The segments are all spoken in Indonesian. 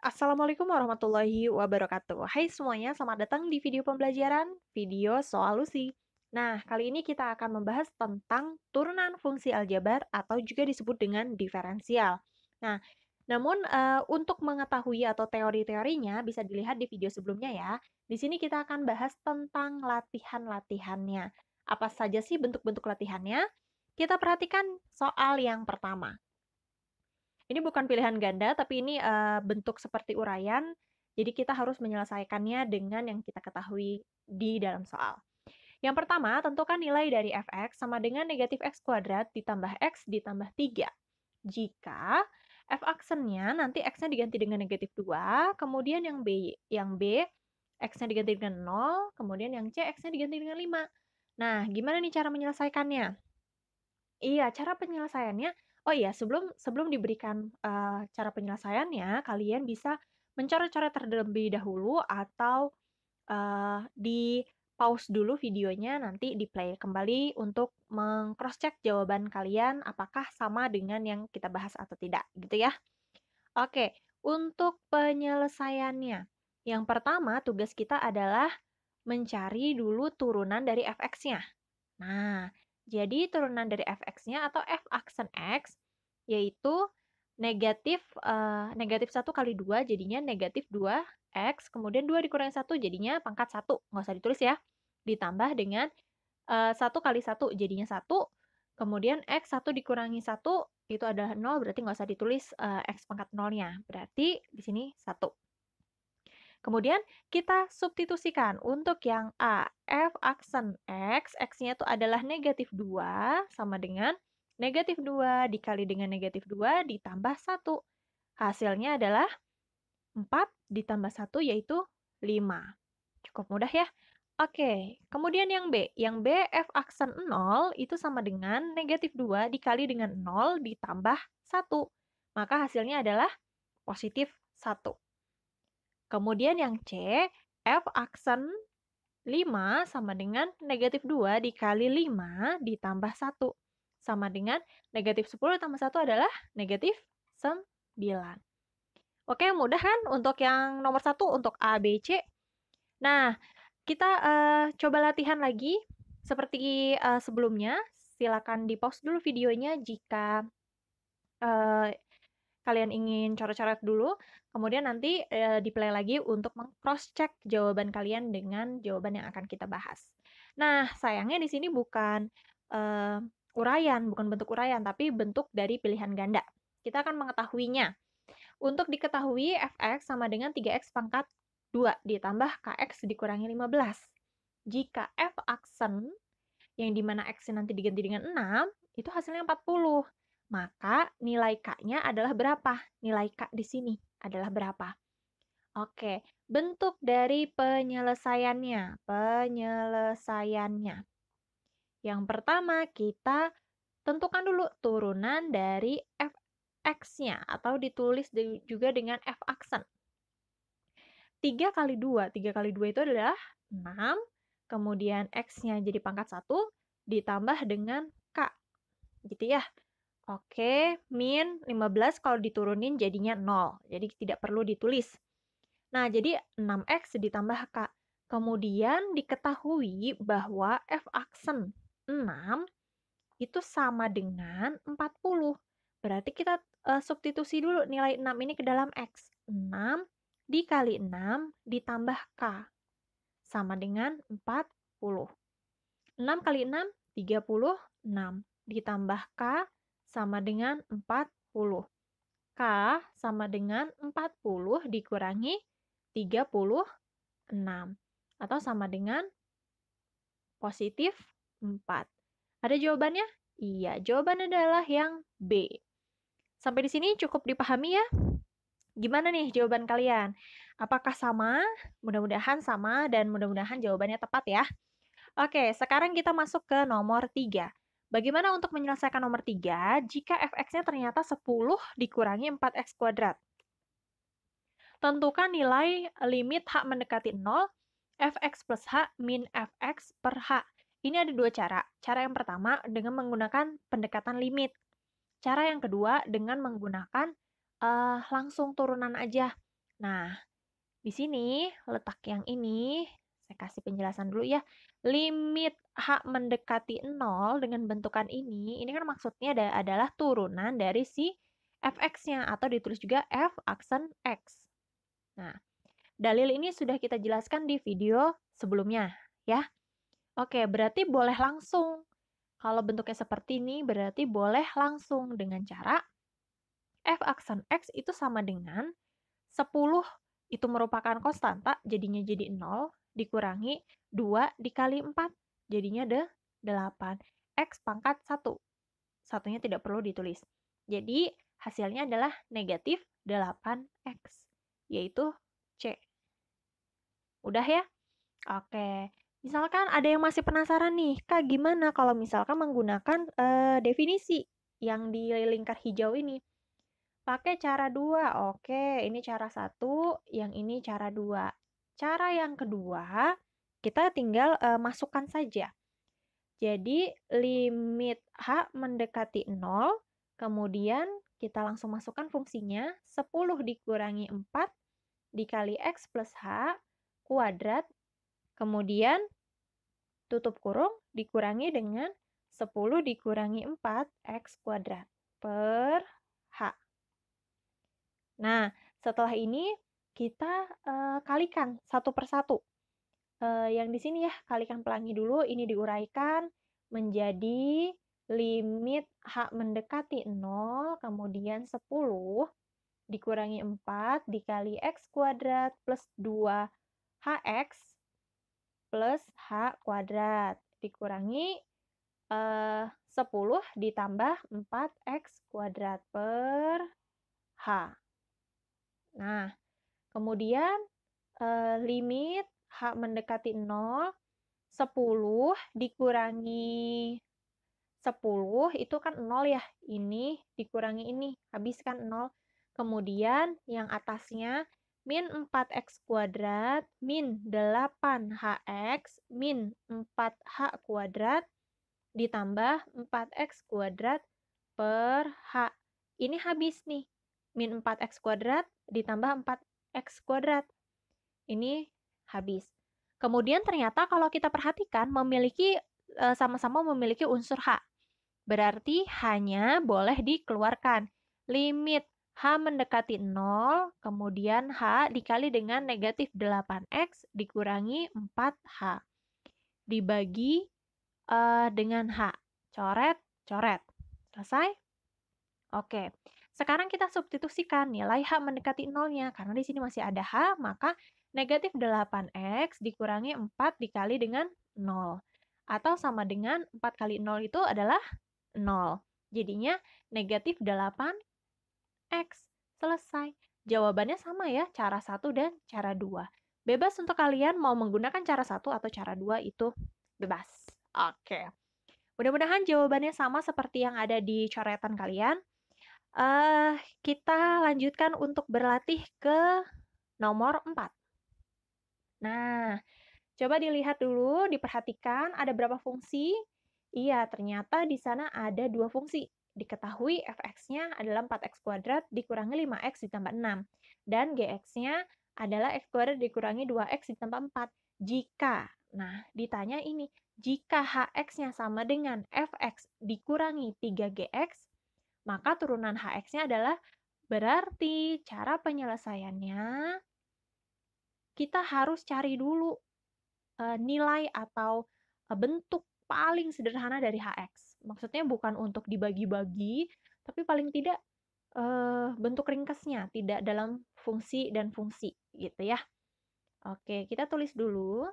Assalamualaikum warahmatullahi wabarakatuh. Hai semuanya, selamat datang di video pembelajaran video solusi. Nah, kali ini kita akan membahas tentang turunan fungsi aljabar atau juga disebut dengan diferensial. Nah, namun untuk mengetahui atau teori-teorinya bisa dilihat di video sebelumnya ya. Di sini kita akan bahas tentang latihan-latihannya. Apa saja sih bentuk-bentuk latihannya? Kita perhatikan soal yang pertama. Ini bukan pilihan ganda, tapi ini, bentuk seperti uraian, jadi kita harus menyelesaikannya dengan yang kita ketahui di dalam soal. Yang pertama, tentukan nilai dari fx sama dengan negatif x kuadrat ditambah x ditambah 3. Jika f aksennya nanti x-nya diganti dengan negatif 2, kemudian yang b x-nya diganti dengan 0, kemudian yang c x-nya diganti dengan 5. Nah, gimana nih cara menyelesaikannya? Iya, cara penyelesaiannya oh iya, sebelum sebelum diberikan, cara penyelesaiannya, kalian bisa mencoret-coret terlebih dahulu atau, di-pause dulu videonya, nanti di-play kembali untuk meng-cross check jawaban kalian apakah sama dengan yang kita bahas atau tidak, gitu ya. Oke, untuk penyelesaiannya, yang pertama tugas kita adalah mencari dulu turunan dari fx-nya. Nah, jadi turunan dari fx-nya atau f aksen x yaitu negatif 1 kali 2 jadinya negatif 2x, kemudian 2 dikurangi 1 jadinya pangkat 1, nggak usah ditulis ya. Ditambah dengan 1 kali 1 jadinya 1, kemudian x 1 dikurangi 1 itu adalah 0, berarti nggak usah ditulis x pangkat nolnya, berarti di sini 1. Kemudian kita substitusikan untuk yang A, f aksen X, X-nya itu adalah negatif 2 sama dengan negatif 2 dikali dengan negatif 2 ditambah 1. Hasilnya adalah 4 ditambah 1 yaitu 5. Cukup mudah ya? Oke, kemudian yang B. Yang B, f aksen 0 itu sama dengan negatif 2 dikali dengan 0 ditambah 1. Maka hasilnya adalah positif 1. Kemudian yang C, f aksen 5 sama dengan negatif 2 dikali 5 ditambah 1. Sama dengan negatif 10 tambah 1 adalah negatif 9. Oke, mudah kan untuk yang nomor 1 untuk A, B, C? Nah, kita coba latihan lagi seperti sebelumnya. Silakan di-pause dulu videonya jika kalian ingin coret-coret dulu, kemudian nanti, di-play lagi untuk meng-cross check jawaban kalian dengan jawaban yang akan kita bahas. Nah, sayangnya di sini bukan, eee, uraian, bukan bentuk uraian, tapi bentuk dari pilihan ganda. Kita akan mengetahuinya. Untuk diketahui fx sama dengan 3x pangkat 2 ditambah kx dikurangi 15. Jika f aksen, yang dimana x-nya nanti diganti dengan 6, itu hasilnya 40. Maka nilai K-nya adalah berapa? Nilai K di sini adalah berapa? Oke, bentuk dari penyelesaiannya. Penyelesaiannya. Yang pertama, kita tentukan dulu turunan dari fx-nya atau ditulis juga dengan f aksen. 3 kali 2. 3 kali 2 itu adalah 6, kemudian x-nya jadi pangkat 1, ditambah dengan K. Gitu ya. Oke, min 15 kalau diturunin jadinya 0, jadi tidak perlu ditulis. Nah, jadi 6x ditambah K. Kemudian diketahui bahwa f aksen 6 itu sama dengan 40. Berarti kita substitusi dulu nilai 6 ini ke dalam x. 6 dikali 6 ditambah K sama dengan 40. 6 kali 6, 36. Ditambah K sama dengan 40. K sama dengan 40 dikurangi 36. Atau sama dengan positif 4. Ada jawabannya? Iya, jawaban adalah yang B. Sampai di sini cukup dipahami ya? Gimana nih jawaban kalian? Apakah sama? Mudah-mudahan sama dan mudah-mudahan jawabannya tepat ya. Oke, sekarang kita masuk ke nomor 3. Bagaimana untuk menyelesaikan nomor 3 jika fx-nya ternyata 10 dikurangi 4x kuadrat? Tentukan nilai limit h mendekati 0, fx plus h min fx per h. Ini ada dua cara. Cara yang pertama dengan menggunakan pendekatan limit. Cara yang kedua dengan menggunakan langsung turunan aja. Nah, di sini letak yang ini, saya kasih penjelasan dulu ya. Limit H mendekati 0 dengan bentukan ini kan maksudnya adalah turunan dari si fx-nya atau ditulis juga f aksen x. Nah, dalil ini sudah kita jelaskan di video sebelumnya ya. Oke, berarti boleh langsung. Kalau bentuknya seperti ini berarti boleh langsung dengan cara f aksen x itu sama dengan 10 itu merupakan konstanta, jadinya jadi 0, dikurangi 2 dikali 4, jadinya 8. X pangkat 1. Satunya tidak perlu ditulis. Jadi, hasilnya adalah negatif 8x, yaitu C. Udah ya? Oke. Misalkan ada yang masih penasaran nih, Kak gimana kalau misalkan menggunakan definisi yang di lingkar hijau ini? Pakai cara 2. Oke, ini cara 1, yang ini cara 2. Cara yang kedua, kita tinggal masukkan saja. Jadi, limit H mendekati 0, kemudian kita langsung masukkan fungsinya, 10 dikurangi 4 dikali X plus H kuadrat, kemudian tutup kurung dikurangi dengan 10 dikurangi 4 X kuadrat per H. Nah, setelah ini kita kalikan satu per satu. Yang di sini ya, kalikan pelangi dulu, ini diuraikan menjadi limit H mendekati 0, kemudian 10 dikurangi 4 dikali X kuadrat plus 2HX plus H kuadrat dikurangi 10 ditambah 4X kuadrat per H. Nah, kemudian limit H mendekati 0, 10 dikurangi 10 itu kan 0 ya. Ini dikurangi ini, habiskan 0. Kemudian yang atasnya min 4x kuadrat min 8hx min 4h kuadrat ditambah 4x kuadrat per h. Ini habis nih. Min 4x kuadrat ditambah 4x kuadrat. Ini habis. Kemudian ternyata kalau kita perhatikan sama-sama memiliki unsur H. Berarti hanya boleh dikeluarkan. Limit H mendekati 0, kemudian H dikali dengan negatif 8X dikurangi 4H. Dibagi dengan H. Coret, coret. Selesai? Oke. Sekarang kita substitusikan nilai H mendekati 0-nya. Karena di sini masih ada H, maka negatif 8X dikurangi 4 dikali dengan 0. Atau sama dengan 4 kali 0 itu adalah 0. Jadinya negatif 8X. Selesai. Jawabannya sama ya, cara 1 dan cara 2. Bebas untuk kalian mau menggunakan cara 1 atau cara 2 itu bebas. Oke. Mudah-mudahan jawabannya sama seperti yang ada di coretan kalian. Kita lanjutkan untuk berlatih ke nomor 4. Nah, coba dilihat dulu, diperhatikan ada berapa fungsi. Iya, ternyata di sana ada 2 fungsi. Diketahui fx-nya adalah 4x kuadrat dikurangi 5x ditambah 6. Dan gx-nya adalah x kuadrat dikurangi 2x ditambah 4. Jika, nah ditanya ini, jika hx-nya sama dengan fx dikurangi 3gx, maka turunan hx-nya adalah berarti cara penyelesaiannya kita harus cari dulu nilai atau bentuk paling sederhana dari hx. Maksudnya bukan untuk dibagi-bagi, tapi paling tidak bentuk ringkasnya, tidak dalam fungsi dan fungsi gitu ya. Oke, kita tulis dulu.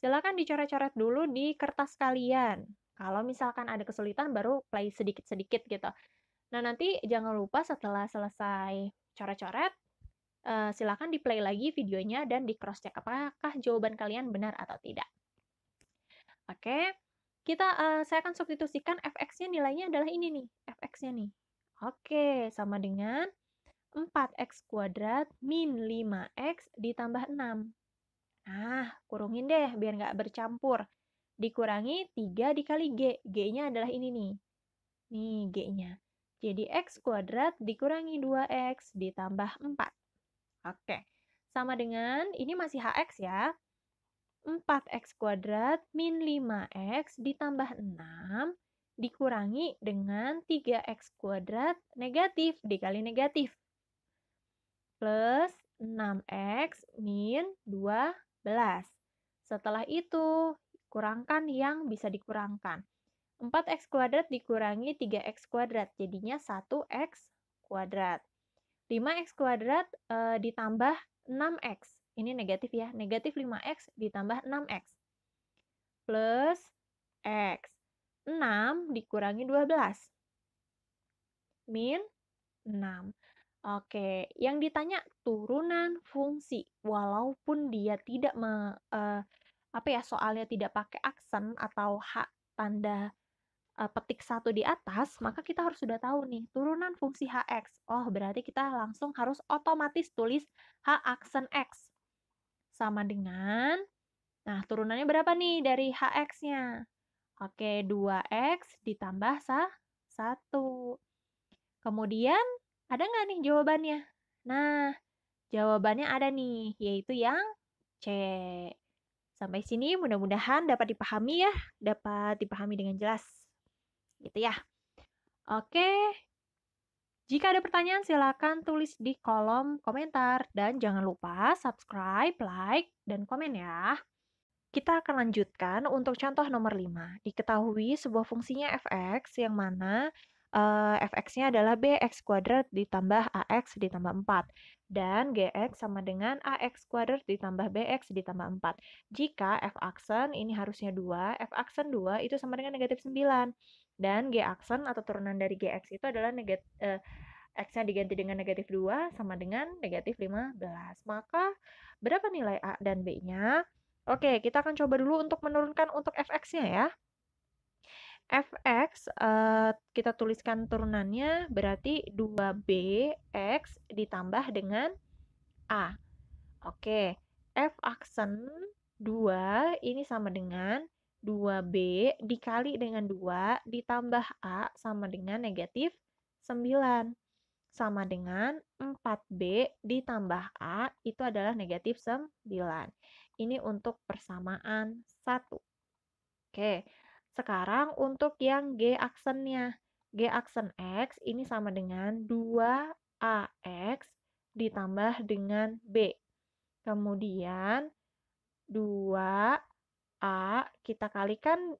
Silakan dicoret-coret dulu di kertas kalian. Kalau misalkan ada kesulitan baru play sedikit-sedikit gitu. Nah, nanti jangan lupa setelah selesai coret-coret, silakan di-play lagi videonya dan di-cross-check apakah jawaban kalian benar atau tidak. Oke, saya akan substitusikan fx-nya nilainya adalah ini nih, fx-nya nih. Oke, sama dengan 4x kuadrat min 5x ditambah 6. Nah, kurungin deh biar nggak bercampur. Dikurangi 3 dikali g. G-nya adalah ini nih. Nih G-nya. Jadi x kuadrat dikurangi 2x ditambah 4. Oke, sama dengan ini masih HX ya. 4x kuadrat min 5x ditambah 6 dikurangi dengan 3x kuadrat negatif dikali negatif plus 6x min 12. Setelah itu, kurangkan yang bisa dikurangkan. 4x kuadrat dikurangi 3x kuadrat, jadinya 1x kuadrat. 5x kuadrat ditambah 6x. Ini negatif ya, negatif 5x ditambah 6x. Plus x. 6 dikurangi 12. Min 6. Oke, yang ditanya turunan fungsi. Walaupun dia tidak soalnya tidak pakai aksen atau hak tanda petik satu di atas, maka kita harus sudah tahu nih, turunan fungsi hx. Oh, berarti kita langsung harus otomatis tulis h aksen x. Sama dengan, nah turunannya berapa nih dari hx-nya? Oke, 2x ditambah 1. Kemudian, ada nggak nih jawabannya? Nah, jawabannya ada nih, yaitu yang C. Sampai sini mudah-mudahan dapat dipahami ya, dapat dipahami dengan jelas. Gitu ya. Oke, jika ada pertanyaan silakan tulis di kolom komentar dan jangan lupa subscribe, like, dan komen ya. Kita akan lanjutkan untuk contoh nomor 5. Diketahui sebuah fungsinya fx yang mana fx-nya adalah bx kuadrat ditambah ax ditambah 4. Dan gx sama dengan ax kuadrat ditambah bx ditambah 4. Jika f aksen ini harusnya 2, f aksen 2 itu sama dengan negatif 9. Dan g aksen atau turunan dari gx itu adalah x-nya diganti dengan negatif 2 sama dengan negatif 15. Maka berapa nilai a dan b-nya? Oke, kita akan coba dulu untuk menurunkan untuk fx-nya ya. Fx, kita tuliskan turunannya berarti 2bx ditambah dengan a. Oke, f aksen 2 ini sama dengan 2b dikali dengan 2 ditambah a sama dengan negatif 9. Sama dengan 4b ditambah a itu adalah negatif 9. Ini untuk persamaan 1. Oke, sekarang untuk yang G aksennya. G aksen X ini sama dengan 2AX ditambah dengan B. Kemudian 2A kita kalikan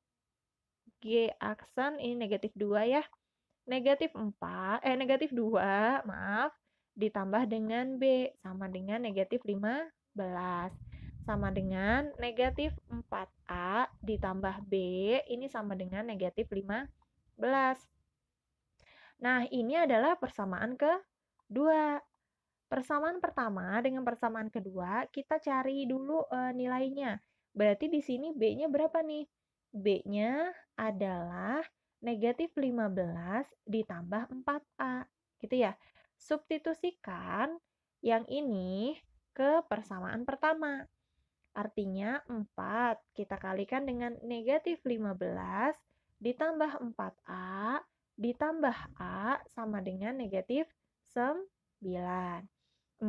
G aksen ini negatif 2 ya. Negatif 2, maaf, ditambah dengan B sama dengan negatif 15. Sama dengan negatif 4A ditambah B, ini sama dengan negatif 15. Nah, ini adalah persamaan kedua. Persamaan pertama dengan persamaan kedua, kita cari dulu nilainya. Berarti di sini B-nya berapa nih? B-nya adalah negatif 15 ditambah 4A. Gitu ya. Substitusikan yang ini ke persamaan pertama. Artinya 4 kita kalikan dengan negatif 15 ditambah 4A ditambah A sama dengan negatif 9. 4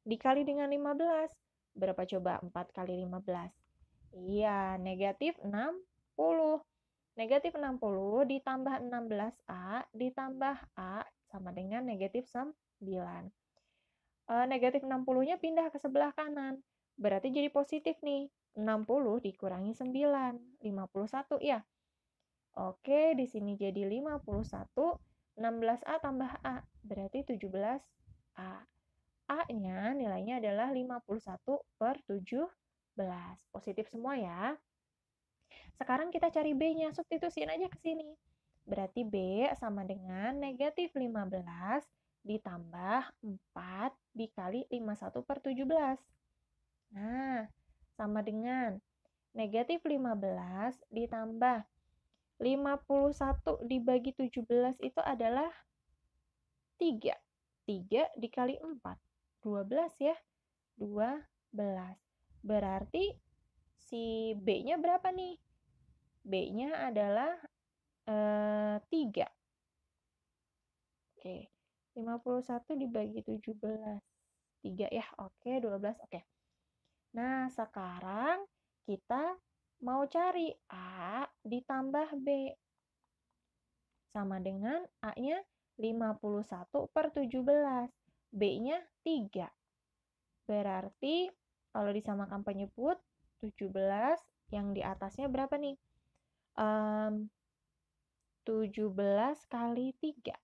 dikali dengan 15. Berapa coba 4 kali 15? Iya, negatif 60. Negatif 60 ditambah 16A ditambah A sama dengan negatif 9. Negatif 60-nya pindah ke sebelah kanan. Berarti jadi positif nih. 60 dikurangi 9. 51 ya. Oke, di sini jadi 51. 16A tambah A. Berarti 17A. A-nya nilainya adalah 51/17. Positif semua ya. Sekarang kita cari B-nya. Substitusiin aja ke sini. Berarti B sama dengan negatif 15 ditambah 4 dikali 51/17. Nah, sama dengan negatif 15 ditambah 51 dibagi 17 itu adalah 3. 3 dikali 4. 12 ya. 12. Berarti si B-nya berapa nih? B-nya adalah 3. Oke. 51 dibagi 17. 3 ya. Oke, 12. Oke. Nah, sekarang kita mau cari A ditambah B. Sama dengan A-nya 51/17. B-nya 3. Berarti kalau disamakan penyebut, 17 yang di atasnya berapa nih? 17 kali 3.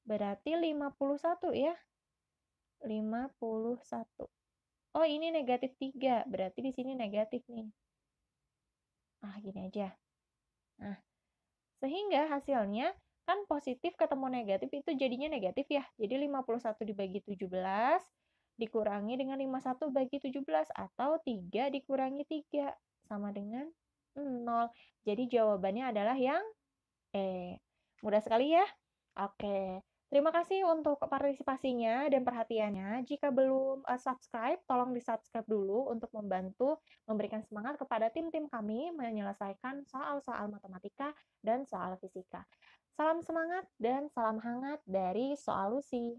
Berarti 51 ya. 51. Oh, ini negatif 3. Berarti di sini negatif nih. Gini aja. Nah, sehingga hasilnya kan positif ketemu negatif itu jadinya negatif ya. Jadi 51 dibagi 17 dikurangi dengan 51 bagi 17 atau 3 dikurangi 3 sama dengan 0. Jadi jawabannya adalah yang E. Mudah sekali ya? Oke. Terima kasih untuk partisipasinya dan perhatiannya. Jika belum subscribe, tolong di-subscribe dulu untuk membantu memberikan semangat kepada tim-tim kami menyelesaikan soal-soal matematika dan soal fisika. Salam semangat dan salam hangat dari Soal Lucy.